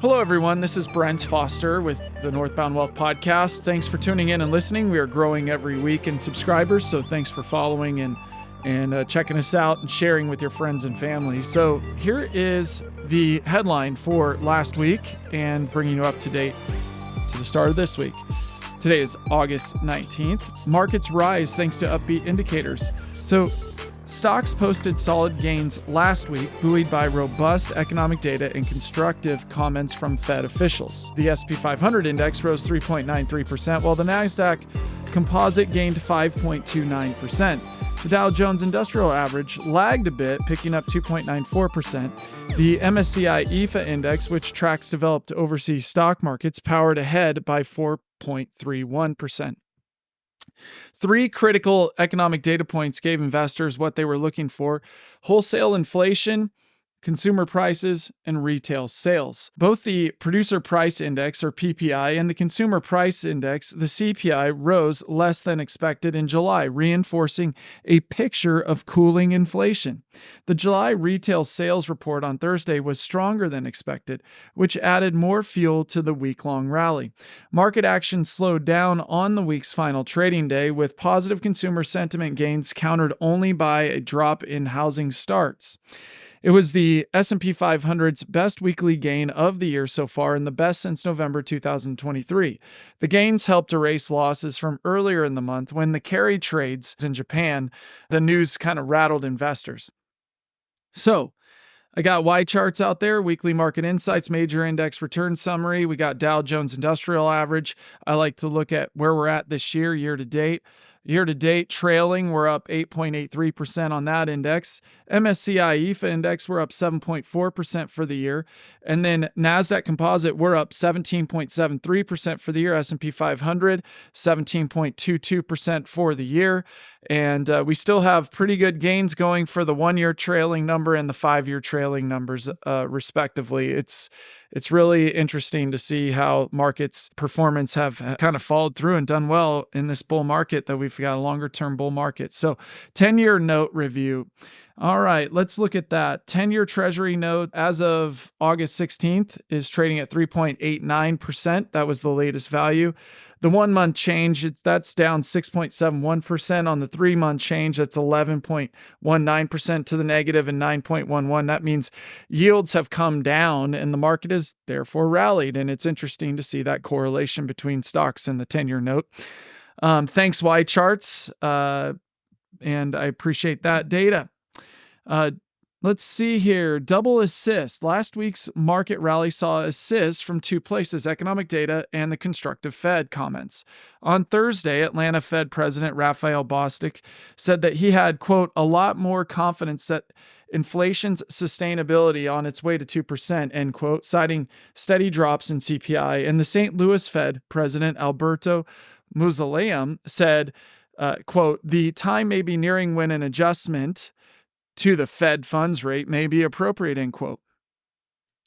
Hello, everyone. This is Brent Foster with the Northbound Wealth Podcast. Thanks for tuning in and listening. We are growing every week in subscribers, so thanks for following and checking us out and sharing with your friends and family. So here is the headline for last week and bringing you up to date to the start of this week. Today is August 19th. Markets rise thanks to upbeat indicators. So stocks posted solid gains last week, buoyed by robust economic data and constructive comments from Fed officials. The S&P 500 index rose 3.93%, while the NASDAQ composite gained 5.29%. The Dow Jones Industrial Average lagged a bit, picking up 2.94%. The MSCI EAFE index, which tracks developed overseas stock markets, powered ahead by 4.31%. Three critical economic data points gave investors what they were looking for: wholesale inflation, consumer prices, and retail sales. Both the Producer Price Index, or PPI, and the Consumer Price Index, the CPI, rose less than expected in July, reinforcing a picture of cooling inflation. The July retail sales report on Thursday was stronger than expected, which added more fuel to the week-long rally. Market action slowed down on the week's final trading day, with positive consumer sentiment gains countered only by a drop in housing starts. It was the S&P 500's best weekly gain of the year so far and the best since November 2023. The gains helped erase losses from earlier in the month when the carry trades in Japan, the news kind of rattled investors. So, I got Y charts out there, weekly market insights, major index return summary. We got Dow Jones Industrial Average. I like to look at where we're at this year to date. Year to date, trailing, we're up 8.83% on that index. MSCI EAFE index, we're up 7.4% for the year. And then NASDAQ Composite, we're up 17.73% for the year. S&P 500, 17.22% for the year. And we still have pretty good gains going for the 1-year trailing number and the 5-year trailing numbers, respectively. It's really interesting to see how markets' performance have kind of followed through and done well in this bull market, that we've got a longer-term bull market. So 10-year note review. All right, let's look at that. 10-year Treasury note as of August 16th is trading at 3.89%. That was the latest value. The 1-month change, that's down 6.71%. On the 3-month change, that's 11.19% to the negative and 9.11. That means yields have come down and the market has therefore rallied. And it's interesting to see that correlation between stocks and the 10-year note. Thanks, Y charts. And I appreciate that data. Let's see here. Double assist. Last week's market rally saw assists from two places: economic data and the constructive Fed comments. On Thursday, Atlanta Fed President Raphael Bostic said that he had, quote, a lot more confidence that inflation's sustainability on its way to 2%, end quote, citing steady drops in CPI. And the St. Louis Fed President Alberto Mussolem said, quote, the time may be nearing when an adjustment to the Fed funds rate may be appropriate, end quote.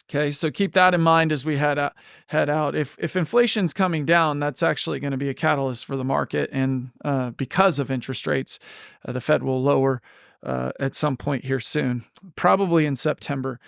Okay, so keep that in mind as we head out. If inflation's coming down, that's actually going to be a catalyst for the market. And because of interest rates, the Fed will lower at some point here soon, probably in September,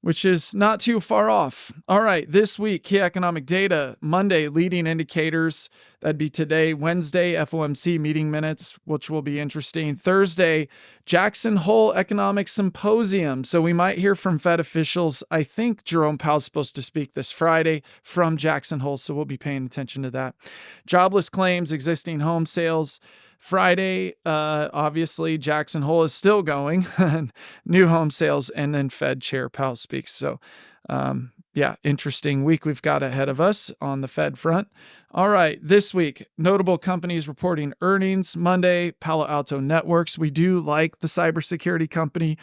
which is not too far off. All right, this week, key economic data. Monday, leading indicators. That'd be today. Wednesday, FOMC meeting minutes, which will be interesting. Thursday, Jackson Hole Economic Symposium. So we might hear from Fed officials. I think Jerome Powell's supposed to speak this Friday from Jackson Hole, so we'll be paying attention to that. Jobless claims, existing home sales. Friday, obviously, Jackson Hole is still going, new home sales, and then Fed Chair Powell speaks. So, interesting week we've got ahead of us on the Fed front. All right, this week, notable companies reporting earnings. Monday, Palo Alto Networks. We do like the cybersecurity company.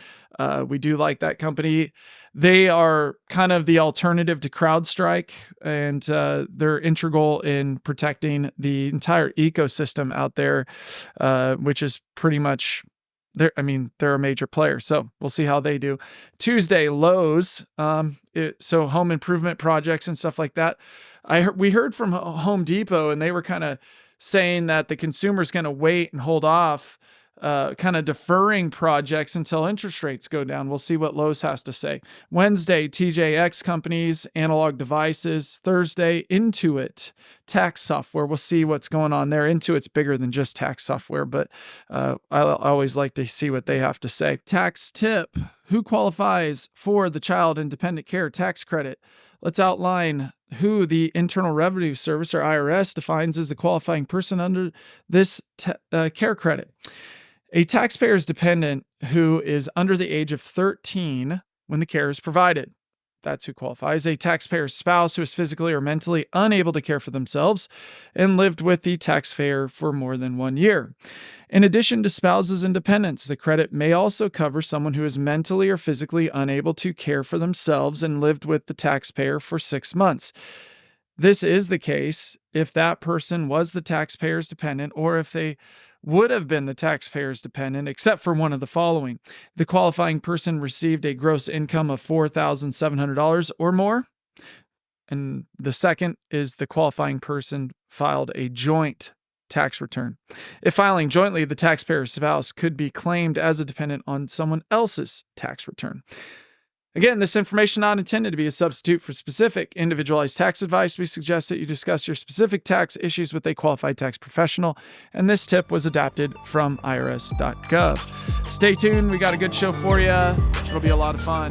We do like that company. They are kind of the alternative to CrowdStrike, and they're integral in protecting the entire ecosystem out there, which is pretty much they're a major player. So we'll see how they do. Tuesday, Lowe's. So home improvement projects and stuff like that. We heard from Home Depot, and they were kind of saying that the consumer's going to wait and hold off kind of deferring projects until interest rates go down. We'll see what Lowe's has to say. Wednesday, TJX companies, analog devices. Thursday, Intuit, tax software. We'll see what's going on there. Intuit's bigger than just tax software, but I always like to see what they have to say. Tax tip. Who qualifies for the Child and Dependent Care Tax Credit? Let's outline who the Internal Revenue Service, or IRS, defines as a qualifying person under this care credit. A taxpayer's dependent who is under the age of 13 when the care is provided. That's who qualifies. A taxpayer's spouse who is physically or mentally unable to care for themselves and lived with the taxpayer for more than 1 year. In addition to spouses and dependents, the credit may also cover someone who is mentally or physically unable to care for themselves and lived with the taxpayer for 6 months. This is the case if that person was the taxpayer's dependent, or if they would have been the taxpayer's dependent, except for one of the following. The qualifying person received a gross income of $4,700 or more. And the second is the qualifying person filed a joint tax return. If filing jointly, the taxpayer's spouse could be claimed as a dependent on someone else's tax return. Again, this information is not intended to be a substitute for specific individualized tax advice. We suggest that you discuss your specific tax issues with a qualified tax professional, and this tip was adapted from irs.gov. Stay tuned. We got a good show for you. It'll be a lot of fun.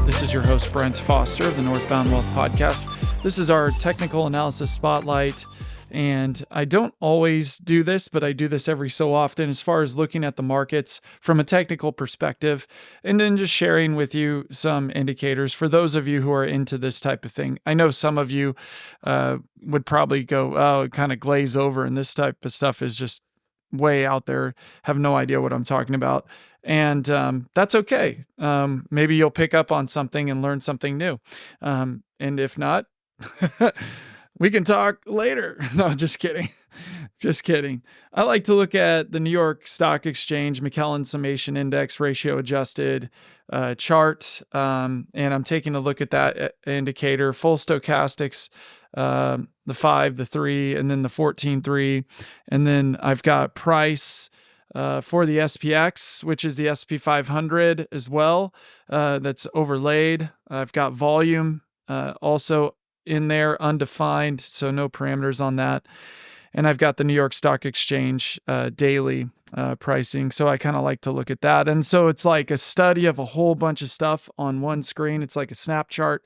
This is your host, Brent Foster of the Northbound Wealth Podcast. This is our technical analysis spotlight. And I don't always do this, but I do this every so often as far as looking at the markets from a technical perspective, and then just sharing with you some indicators for those of you who are into this type of thing. I know some of you would probably go, oh, kind of glaze over, and this type of stuff is just way out there, have no idea what I'm talking about. And that's okay. Maybe you'll pick up on something and learn something new. And if not, we can talk later. No, just kidding. Just kidding. I like to look at the New York Stock Exchange McClellan Summation Index ratio adjusted chart. And I'm taking a look at that indicator, full stochastics, the 5, the 3, and then the 14.3. And then I've got price for the SPX, which is the SP 500 as well. That's overlaid. I've got volume also in there, undefined, so no parameters on that. And I've got the New York Stock Exchange daily pricing, so I kind of like to look at that. And so it's like a study of a whole bunch of stuff on one screen. It's like a snap chart,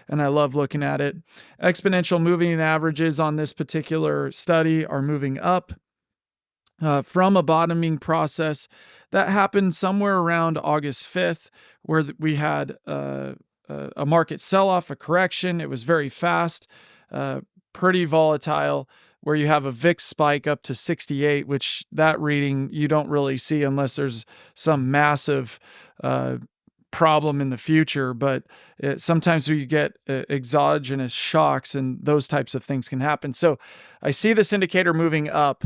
and I love looking at it. Exponential moving averages on this particular study are moving up from a bottoming process that happened somewhere around August 5th, where we had a market sell-off, a correction. It was very fast, pretty volatile, where you have a VIX spike up to 68, which that reading you don't really see unless there's some massive problem in the future. But sometimes you get exogenous shocks, and those types of things can happen. So I see this indicator moving up.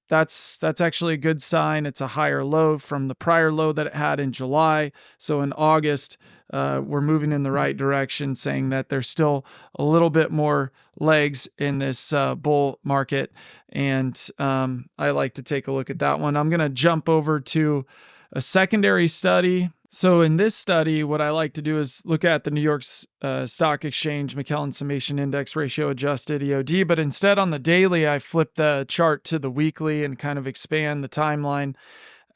That's actually a good sign. It's a higher low from the prior low that it had in July. So in August, we're moving in the right direction, saying that there's still a little bit more legs in this bull market. And I like to take a look at that one. I'm going to jump over to a secondary study. So in this study, what I like to do is look at the New York Stock Exchange McClellan Summation Index ratio adjusted EOD, but instead on the daily, I flip the chart to the weekly and kind of expand the timeline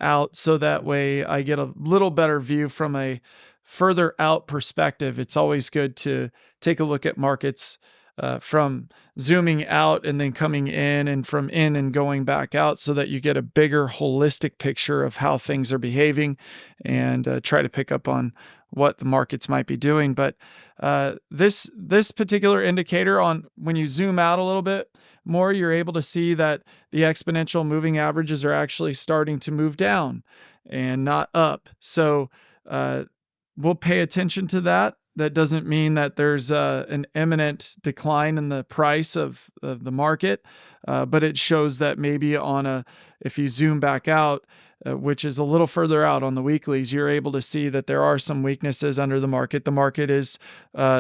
out, so that way I get a little better view from a further out perspective. It's always good to take a look at markets from zooming out and then coming in, and from in and going back out, so that you get a bigger holistic picture of how things are behaving, and try to pick up on what the markets might be doing. But this particular indicator, on when you zoom out a little bit more, you're able to see that the exponential moving averages are actually starting to move down and not up. So we'll pay attention to that. That doesn't mean that there's an imminent decline in the price of the market, but it shows that maybe if you zoom back out, which is a little further out on the weeklies, you're able to see that there are some weaknesses under the market. The market is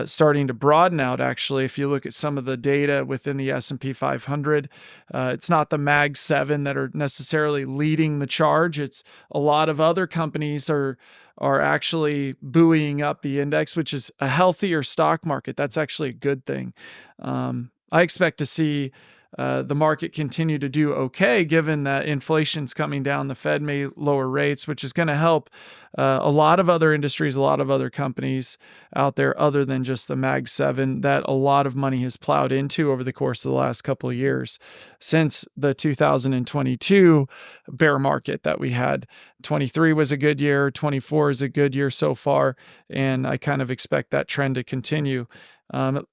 starting to broaden out, actually. If you look at some of the data within the S&P 500, it's not the Mag 7 that are necessarily leading the charge. It's a lot of other companies are actually buoying up the index, which is a healthier stock market. That's actually a good thing. I expect to see the market continue to do okay, given that inflation's coming down. The Fed may lower rates, which is going to help a lot of other industries, a lot of other companies out there, other than just the Mag 7 that a lot of money has plowed into over the course of the last couple of years. Since the 2022 bear market that we had, 23 was a good year, 24 is a good year so far, and I kind of expect that trend to continue.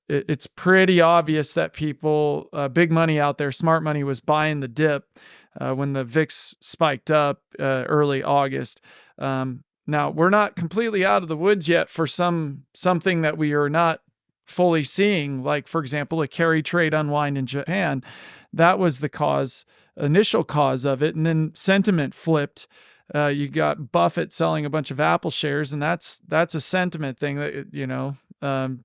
It's pretty obvious that people, big money out there, smart money, was buying the dip when the VIX spiked up early August. Now, we're not completely out of the woods yet for something that we are not fully seeing, like, for example, a carry trade unwind in Japan. That was the initial cause of it, and then sentiment flipped. You got Buffett selling a bunch of Apple shares, and that's a sentiment thing that,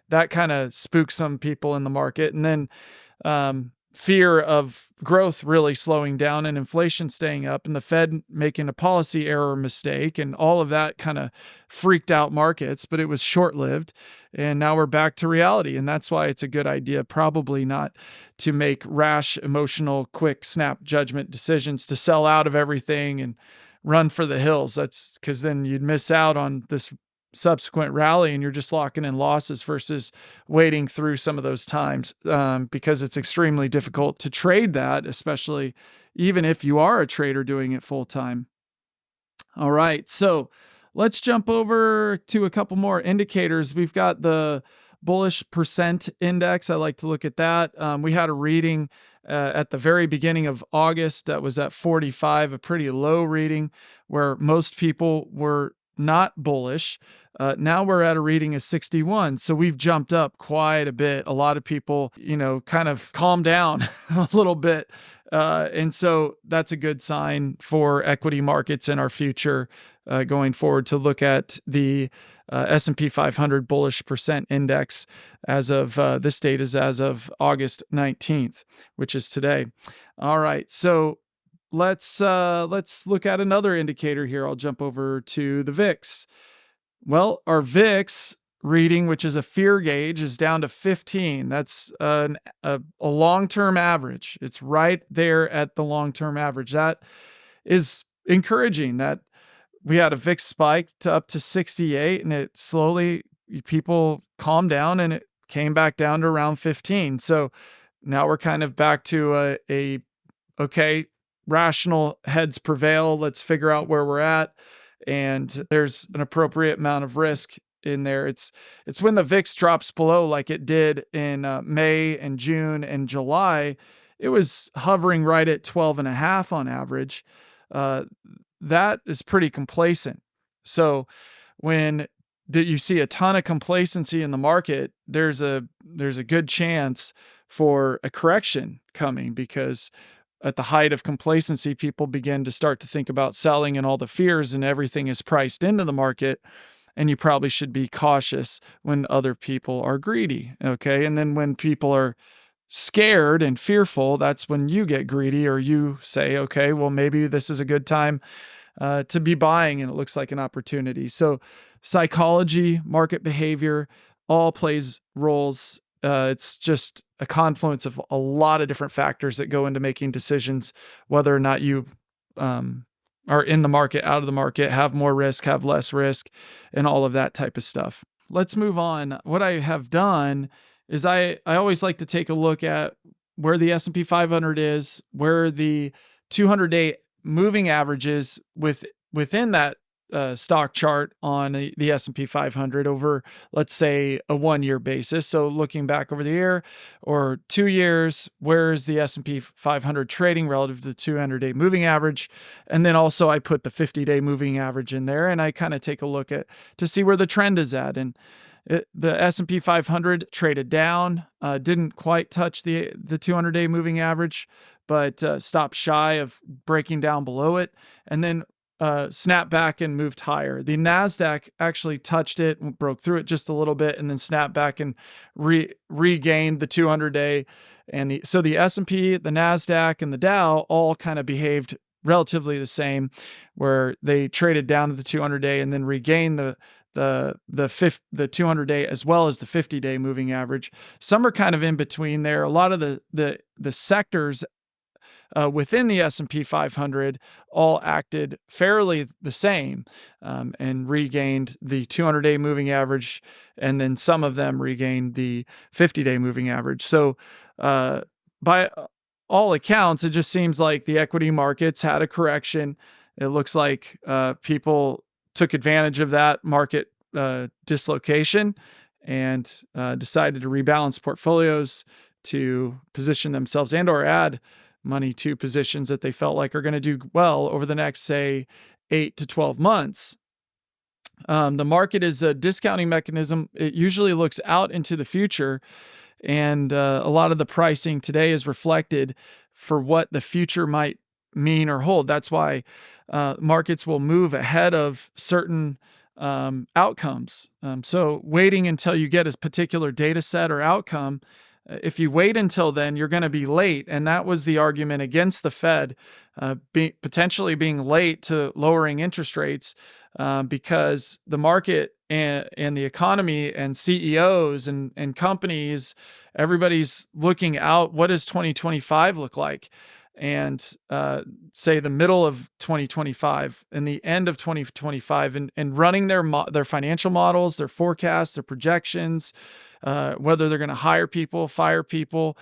that kind of spooks some people in the market. And then fear of growth really slowing down and inflation staying up and the Fed making a policy error mistake, and all of that kind of freaked out markets, but it was short-lived. And now we're back to reality. And that's why it's a good idea probably not to make rash, emotional, quick, snap judgment decisions to sell out of everything and run for the hills. That's because then you'd miss out on this subsequent rally and you're just locking in losses versus waiting through some of those times, because it's extremely difficult to trade that, especially even if you are a trader doing it full time. All right, so let's jump over to a couple more indicators. We've got the bullish percent index. I like to look at that. We had a reading at the very beginning of August that was at 45, a pretty low reading where most people were not bullish. Now we're at a reading of 61. So we've jumped up quite a bit. A lot of people, kind of calm down a little bit. And so that's a good sign for equity markets in our future going forward, to look at the S&P 500 bullish percent index as of this date is as of August 19th, which is today. All right. So let's look at another indicator here. I'll jump over to the VIX. Well, our VIX reading, which is a fear gauge, is down to 15. That's a long-term average. It's right there at the long-term average. That is encouraging. That we had a VIX spike to up to 68, and it slowly, people calmed down and it came back down to around 15. So now we're kind of back to okay, rational heads prevail. Let's figure out where we're at. And there's an appropriate amount of risk in there. It's when the VIX drops below, like it did in May and June and July, it was hovering right at 12.5 on average. That is pretty complacent. So when you see a ton of complacency in the market, there's a good chance for a correction coming, because at the height of complacency, people begin to start to think about selling, and all the fears and everything is priced into the market. And you probably should be cautious when other people are greedy. Okay. And then when people are scared and fearful, that's when you get greedy, or you say, okay, well, maybe this is a good time to be buying, and it looks like an opportunity. So psychology, market behavior, all plays roles. It's just a confluence of a lot of different factors that go into making decisions, whether or not you are in the market, out of the market, have more risk, have less risk, and all of that type of stuff. Let's move on. What I have done is I always like to take a look at where the S&P 500 is, where the 200-day moving average is within that stock chart on the S&P 500 over, let's say, a 1-year basis. So looking back over the year or 2 years, where is the S&P 500 trading relative to the 200-day moving average? And then also I put the 50-day moving average in there, and I kind of take a look at to see where the trend is at. And the S&P 500 traded down, didn't quite touch the 200-day moving average, but stopped shy of breaking down below it, and then snapped back and moved higher. The NASDAQ actually touched it, broke through it just a little bit, and then snapped back and regained the 200-day. And so the S&P, the NASDAQ, and the Dow all kind of behaved relatively the same, where they traded down to the 200-day and then regained the 200-day as well as the 50-day moving average. Some are kind of in between there. A lot of the sectors within the S&P 500 all acted fairly the same, and regained the 200-day moving average, and then some of them regained the 50-day moving average. So by all accounts, it just seems like the equity markets had a correction. It looks like people took advantage of that market dislocation and decided to rebalance portfolios to position themselves and or add money to positions that they felt like are going to do well over the next, say, 8 to 12 months. The market is a discounting mechanism. It usually looks out into the future, and a lot of the pricing today is reflected for what the future might mean or hold. That's why markets will move ahead of certain outcomes. So waiting until you get a particular data set or outcome, if you wait until then, you're going to be late. And that was the argument against the Fed potentially being late to lowering interest rates, because the market and the economy and CEOs and companies, everybody's looking out. What does 2025 look like? And say the middle of 2025 and the end of 2025, and running their financial models, their forecasts, their projections, whether they're going to hire people, fire people,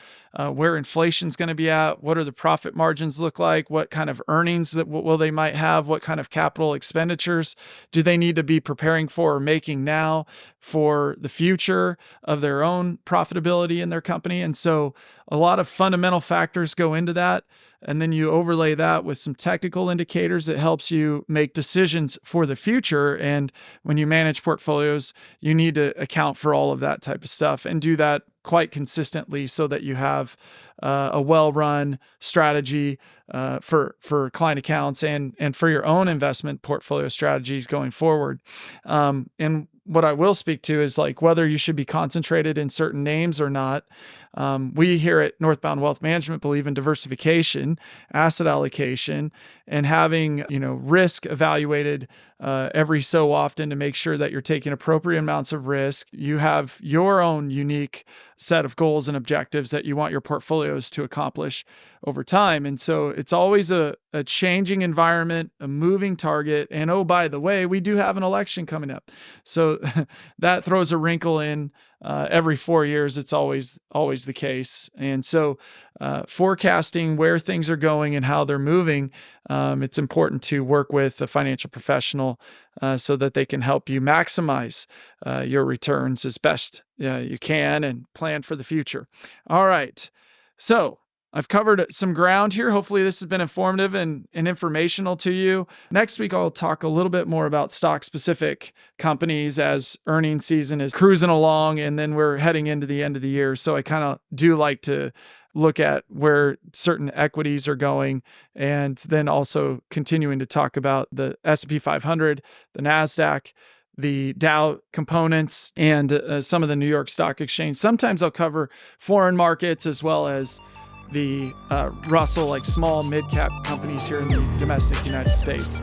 where inflation's going to be at, what are the profit margins look like, what kind of earnings that they might have, what kind of capital expenditures do they need to be preparing for or making now for the future of their own profitability in their company. And so a lot of fundamental factors go into that. And then you overlay that with some technical indicators that helps you make decisions for the future. And when you manage portfolios, you need to account for all of that type of stuff and do that quite consistently so that you have a well-run strategy for client accounts and for your own investment portfolio strategies going forward. And what I will speak to is like whether you should be concentrated in certain names or not. We here at Northbound Wealth Management believe in diversification, asset allocation, and having risk evaluated every so often to make sure that you're taking appropriate amounts of risk. You have your own unique set of goals and objectives that you want your portfolios to accomplish over time. And so it's always a changing environment, a moving target. And oh, by the way, we do have an election coming up. So that throws a wrinkle in. Every 4 years, it's always the case. And so forecasting where things are going and how they're moving, it's important to work with a financial professional so that they can help you maximize your returns as best you can and plan for the future. All right. So I've covered some ground here. Hopefully this has been informative and informational to you. Next week, I'll talk a little bit more about stock-specific companies as earnings season is cruising along, and then we're heading into the end of the year. So I kind of do like to look at where certain equities are going, and then also continuing to talk about the S&P 500, the NASDAQ, the Dow components, and some of the New York Stock Exchange. Sometimes I'll cover foreign markets as well as the Russell, like small mid-cap companies here in the domestic United States.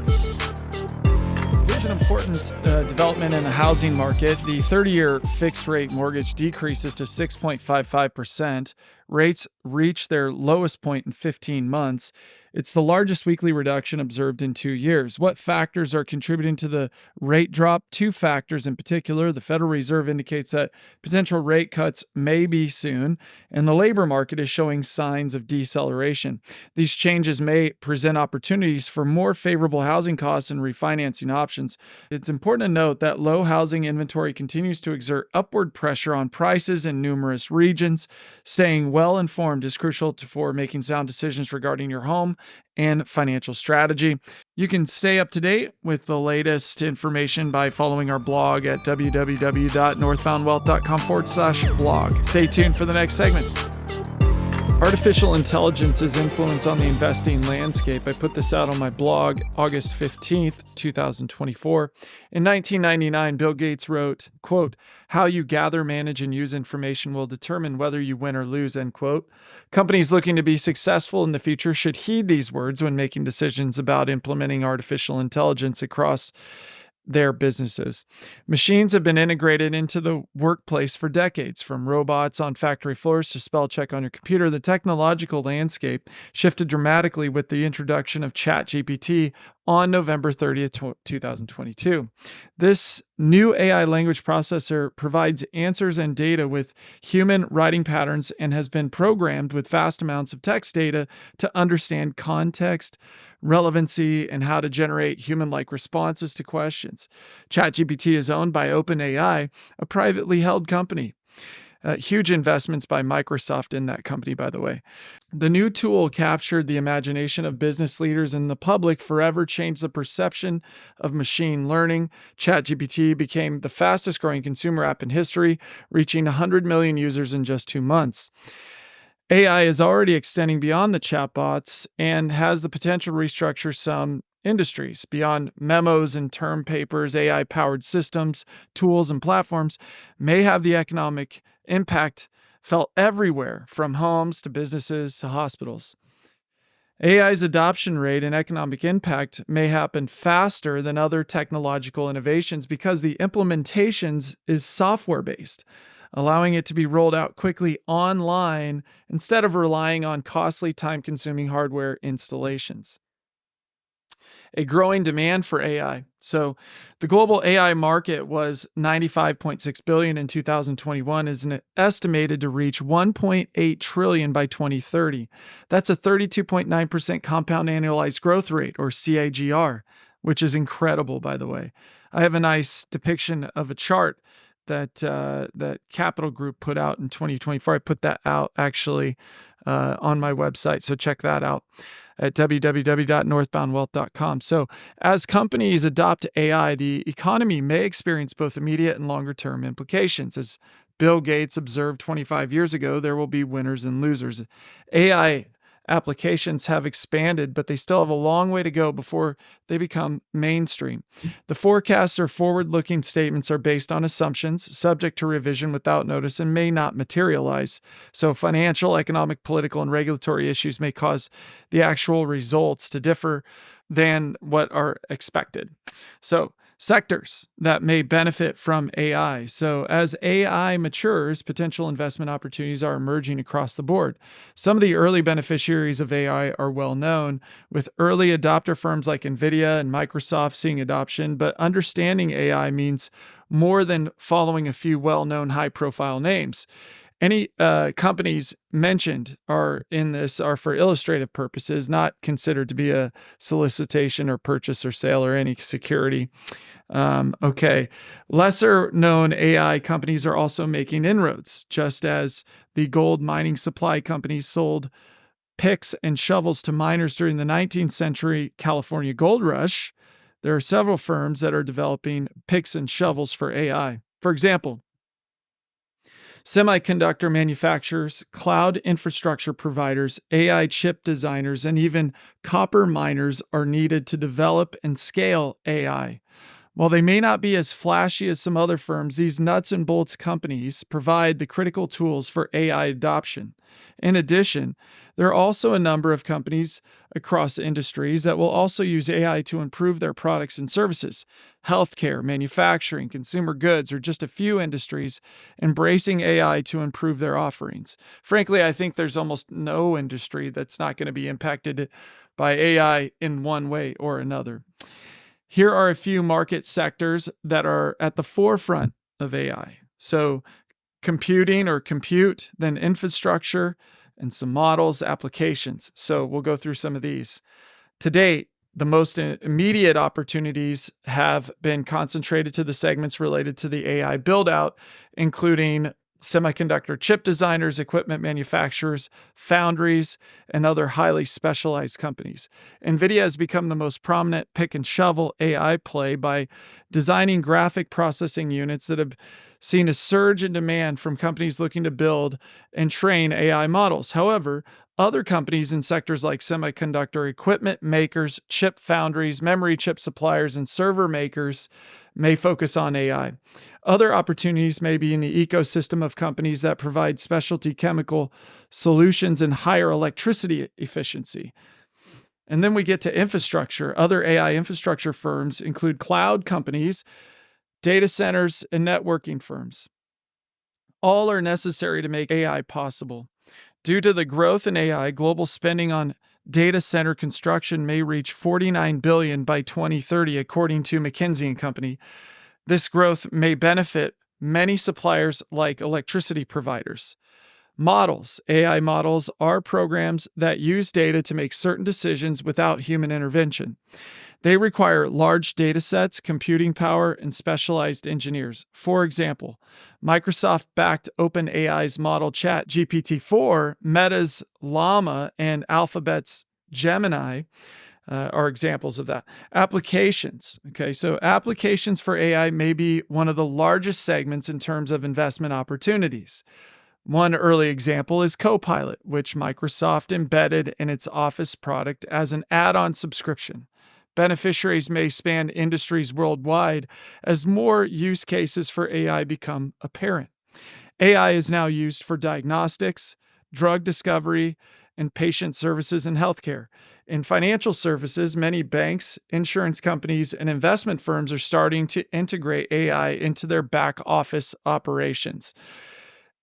Here's an important development in the housing market. The 30-year fixed rate mortgage decreases to 6.55%. Rates reach their lowest point in 15 months. It's the largest weekly reduction observed in 2 years. What factors are contributing to the rate drop? Two factors in particular. The Federal Reserve indicates that potential rate cuts may be soon, and the labor market is showing signs of deceleration. These changes may present opportunities for more favorable housing costs and refinancing options. It's important to note that low housing inventory continues to exert upward pressure on prices in numerous regions. Staying well informed is crucial for making sound decisions regarding your home and financial strategy. You can stay up to date with the latest information by following our blog at www.northboundwealth.com/blog. Stay tuned for the next segment. Artificial intelligence's influence on the investing landscape. I put this out on my blog August 15th, 2024. In 1999, Bill Gates wrote, quote, "How you gather, manage, and use information will determine whether you win or lose," end quote. Companies looking to be successful in the future should heed these words when making decisions about implementing artificial intelligence across their businesses. Machines have been integrated into the workplace for decades, from robots on factory floors to spell check on your computer. The technological landscape shifted dramatically with the introduction of ChatGPT on November 30th, 2022. This new AI language processor provides answers and data with human writing patterns and has been programmed with vast amounts of text data to understand context, relevancy, and how to generate human-like responses to questions. ChatGPT is owned by OpenAI, a privately held company. Huge investments by Microsoft in that company, by the way. The new tool captured the imagination of business leaders and the public, forever changed the perception of machine learning. ChatGPT became the fastest growing consumer app in history, reaching 100 million users in just 2 months. AI is already extending beyond the chatbots and has the potential to restructure some industries. Beyond memos and term papers, AI-powered systems, tools, and platforms may have the economic impact felt everywhere, from homes to businesses to hospitals. AI's adoption rate and economic impact may happen faster than other technological innovations because the implementations is software-based, allowing it to be rolled out quickly online instead of relying on costly, time-consuming hardware installations. A growing demand for AI. So the global AI market was $95.6 billion in 2021, is estimated to reach $1.8 trillion by 2030. That's a 32.9% compound annualized growth rate, or CAGR, which is incredible, by the way. I have a nice depiction of a chart that Capital Group put out in 2024. I put that out actually on my website, so check that out at www.northboundwealth.com. So as companies adopt AI, the economy may experience both immediate and longer-term implications. As Bill Gates observed 25 years ago, there will be winners and losers. AI applications have expanded, but they still have a long way to go before they become mainstream. The forecasts or forward-looking statements are based on assumptions, subject to revision without notice, and may not materialize. So financial, economic, political, and regulatory issues may cause the actual results to differ than what are expected. So sectors that may benefit from AI. So as AI matures, potential investment opportunities are emerging across the board. Some of the early beneficiaries of AI are well known, with early adopter firms like NVIDIA and Microsoft seeing adoption, but understanding AI means more than following a few well-known high-profile names. Any companies mentioned are for illustrative purposes, not considered to be a solicitation or purchase or sale or any security. Okay. Lesser known AI companies are also making inroads, just as the gold mining supply companies sold picks and shovels to miners during the 19th century California gold rush. There are several firms that are developing picks and shovels for AI. For example, semiconductor manufacturers, cloud infrastructure providers, AI chip designers, and even copper miners are needed to develop and scale AI. While they may not be as flashy as some other firms, these nuts and bolts companies provide the critical tools for AI adoption. In addition, there are also a number of companies across industries that will also use AI to improve their products and services. Healthcare, manufacturing, consumer goods are just a few industries embracing AI to improve their offerings. Frankly, I think there's almost no industry that's not going to be impacted by AI in one way or another. Here are a few market sectors that are at the forefront of AI. So computing or compute, then infrastructure, and some models, applications. So we'll go through some of these. To date, the most immediate opportunities have been concentrated to the segments related to the AI build-out, including semiconductor chip designers, equipment manufacturers, foundries, and other highly specialized companies. NVIDIA has become the most prominent pick and shovel AI play by designing graphic processing units that have seen a surge in demand from companies looking to build and train AI models. However, other companies in sectors like semiconductor equipment makers, chip foundries, memory chip suppliers, and server makers may focus on AI. Other opportunities may be in the ecosystem of companies that provide specialty chemical solutions and higher electricity efficiency. And then we get to infrastructure. Other AI infrastructure firms include cloud companies, data centers, and networking firms. All are necessary to make AI possible. Due to the growth in AI, global spending on data center construction may reach $49 billion by 2030, according to McKinsey and Company. This growth may benefit many suppliers like electricity providers. Models. AI models are programs that use data to make certain decisions without human intervention. They require large data sets, computing power, and specialized engineers. For example, Microsoft-backed OpenAI's model ChatGPT-4, Meta's Llama, and Alphabet's Gemini are examples of that. Applications. Okay, so applications for AI may be one of the largest segments in terms of investment opportunities. One early example is Copilot, which Microsoft embedded in its Office product as an add-on subscription. Beneficiaries may span industries worldwide as more use cases for AI become apparent. AI is now used for diagnostics, drug discovery, and patient services in healthcare. In financial services, many banks, insurance companies, and investment firms are starting to integrate AI into their back office operations.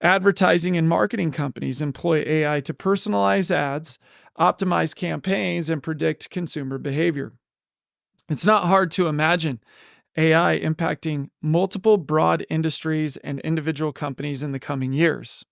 Advertising and marketing companies employ AI to personalize ads, optimize campaigns, and predict consumer behavior. It's not hard to imagine AI impacting multiple broad industries and individual companies in the coming years.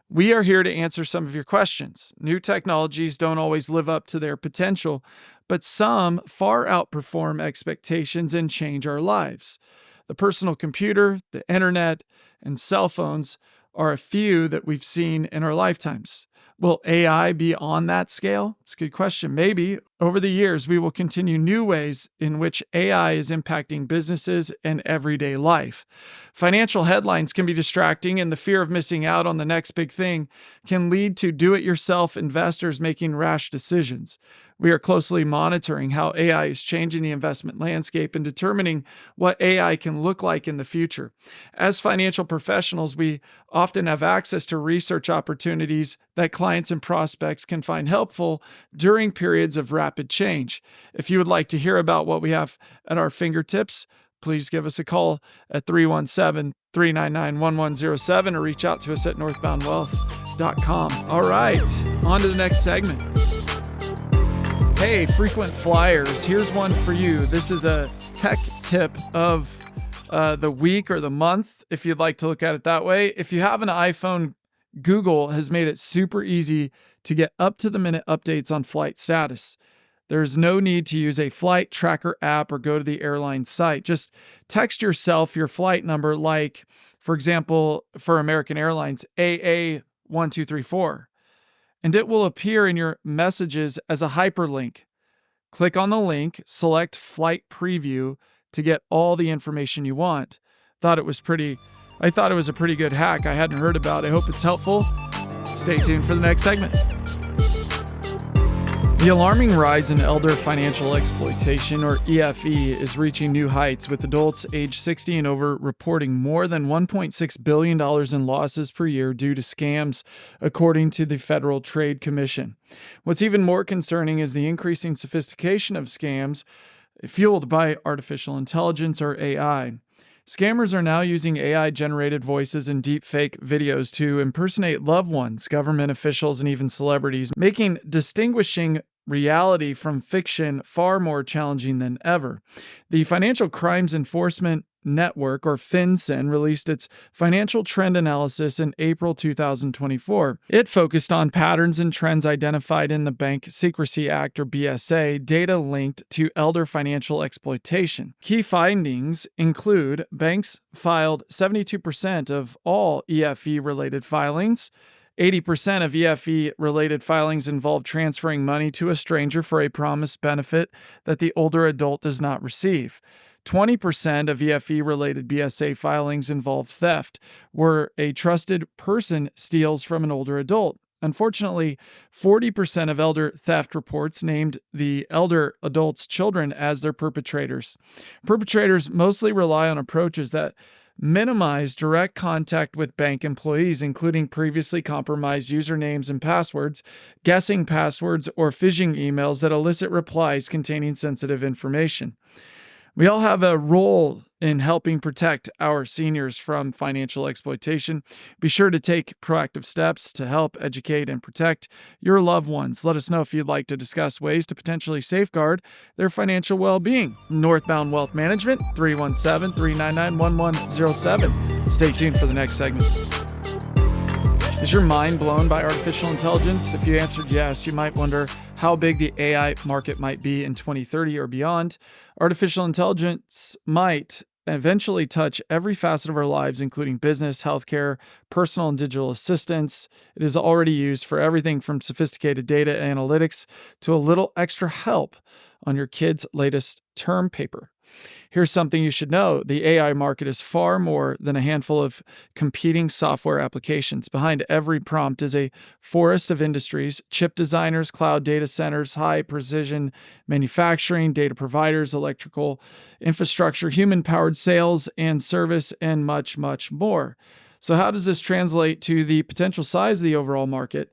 We are here to answer some of your questions. New technologies don't always live up to their potential, but some far outperform expectations and change our lives. The personal computer, the internet, and cell phones are a few that we've seen in our lifetimes. Will AI be on that scale? It's a good question. Maybe. Over the years, we will continue new ways in which AI is impacting businesses and everyday life. Financial headlines can be distracting, and the fear of missing out on the next big thing can lead to do-it-yourself investors making rash decisions. We are closely monitoring how AI is changing the investment landscape and determining what AI can look like in the future. As financial professionals, we often have access to research opportunities that clients and prospects can find helpful during periods of rapid change. If you would like to hear about what we have at our fingertips, please give us a call at 317-399-1107 or reach out to us at northboundwealth.com. All right, on to the next segment. Hey, frequent flyers, here's one for you. This is a tech tip of the week or the month, if you'd like to look at it that way. If you have an iPhone, Google has made it super easy to get up-to-the-minute updates on flight status. There's no need to use a flight tracker app or go to the airline site. Just text yourself your flight number, like, for example, for American Airlines, AA1234. And it will appear in your messages as a hyperlink. Click on the link, select Flight Preview to get all the information you want. I thought it was a pretty good hack I hadn't heard about. I hope it's helpful. Stay tuned for the next segment. The alarming rise in elder financial exploitation, or EFE, is reaching new heights, with adults age 60 and over reporting more than $1.6 billion in losses per year due to scams, according to the Federal Trade Commission. What's even more concerning is the increasing sophistication of scams fueled by artificial intelligence, or AI. Scammers are now using AI-generated voices and deepfake videos to impersonate loved ones, government officials, and even celebrities, making distinguishing reality from fiction far more challenging than ever. The Financial Crimes Enforcement Network, or FinCEN, released its financial trend analysis in April 2024. It focused on patterns and trends identified in the Bank Secrecy Act, or BSA, data linked to elder financial exploitation. Key findings include banks filed 72% of all EFE-related filings. 80% of EFE-related filings involve transferring money to a stranger for a promised benefit that the older adult does not receive. 20% of EFE-related BSA filings involve theft, where a trusted person steals from an older adult. Unfortunately, 40% of elder theft reports named the elder adult's children as their perpetrators. Perpetrators mostly rely on approaches that minimize direct contact with bank employees, including previously compromised usernames and passwords, guessing passwords, or phishing emails that elicit replies containing sensitive information. We all have a role in helping protect our seniors from financial exploitation. Be sure to take proactive steps to help educate and protect your loved ones. Let us know if you'd like to discuss ways to potentially safeguard their financial well-being. Northbound Wealth Management, 317-399-1107. Stay tuned for the next segment. Is your mind blown by artificial intelligence? If you answered yes, you might wonder how big the AI market might be in 2030 or beyond. Artificial intelligence might eventually touch every facet of our lives, including business, healthcare, personal and digital assistance. It is already used for everything from sophisticated data analytics to a little extra help on your kid's latest term paper. Here's something you should know. The AI market is far more than a handful of competing software applications. Behind every prompt is a forest of industries: chip designers, cloud data centers, high-precision manufacturing, data providers, electrical infrastructure, human-powered sales and service, and much, much more. So how does this translate to the potential size of the overall market?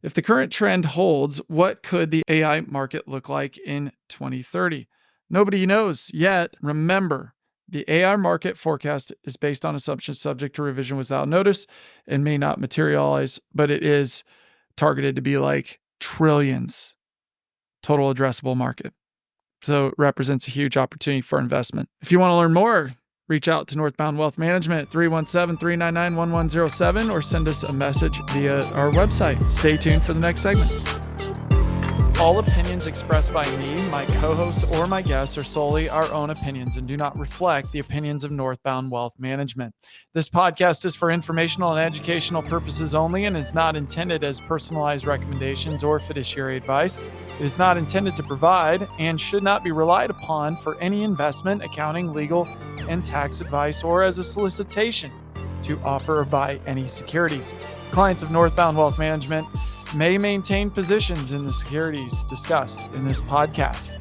If the current trend holds, what could the AI market look like in 2030? Nobody knows yet. Remember, the AI market forecast is based on assumptions subject to revision without notice and may not materialize, but it is targeted to be like trillions total addressable market. So it represents a huge opportunity for investment. If you want to learn more, reach out to Northbound Wealth Management at 317-399-1107 or send us a message via our website. Stay tuned for the next segment. All opinions expressed by me, my co-hosts, or my guests are solely our own opinions and do not reflect the opinions of Northbound Wealth Management. This podcast is for informational and educational purposes only and is not intended as personalized recommendations or fiduciary advice. It is not intended to provide and should not be relied upon for any investment, accounting, legal, and tax advice or as a solicitation to offer or buy any securities. Clients of Northbound Wealth Management may maintain positions in the securities discussed in this podcast.